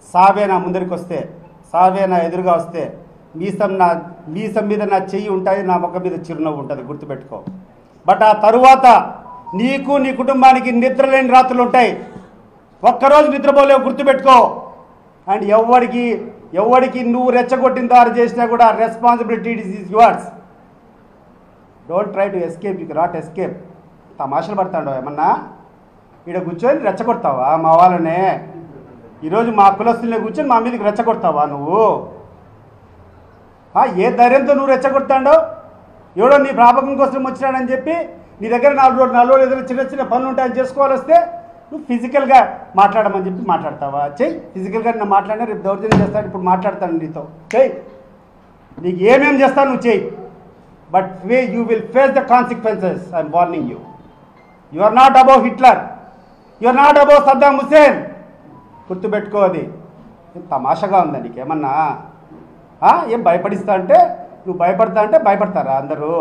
సావే నా ముందరికి వస్తే, సావే నా ఎదురుగా వస్తే మీసం మీద నా చెయ్యి ఉంటుంది, నా ముఖం మీద చిరునవ్వు ఉంటుంది, గుర్తుపెట్టుకో. బట్ ఆ తరువాత నీకు నీ కుటుంబానికి నిద్రలేని రాత్రులు ఉంటాయి. ఒక్కరోజు నిద్రపోలేవు, గుర్తుపెట్టుకో. అండ్ ఎవరికి నువ్వు రెచ్చగొట్టిన దారి చేసినా కూడా responsibility is yours. Don't try to escape, you cannot escape. తమాషలు పడతాడు ఏమన్నా, ఇక్కడ కూర్చొని రెచ్చగొడతావా మా వాళ్ళనే? ఈరోజు మా కులస్తులనే కూర్చొని మా మీదకి రెచ్చగొడతావా నువ్వు? ఏ ధైర్యంతో నువ్వు రెచ్చగొడతాడో? ఎవడో నీ ప్రాపకం కోసం వచ్చినాడని చెప్పి నీ దగ్గర 4 రోజులు ఏదైనా చిన్న పనులు ఉంటాయని చేసుకోవాలి వస్తే నువ్వు ఫిజికల్గా మాట్లాడమని చెప్పి మాట్లాడతావా? చెయ్యి. ఫిజికల్గా నేను మాట్లాడినా రేపు దౌర్జన్యం చేస్తాను, ఇప్పుడు మాట్లాడతాను నీతో. చెయ్యి, నీకు ఏమేం చేస్తాను నువ్వు చెయ్యి. But you will face the consequences. I'm warning you. You are not above Hitler, you are not above Saddam Hussein. గుర్తుపెట్టుకో. అది తమాషగా ఉందా నీకేమన్నా? ఏం భయపడిస్తా అంటే, నువ్వు భయపడతా అంటే భయపడతారా అందరూ?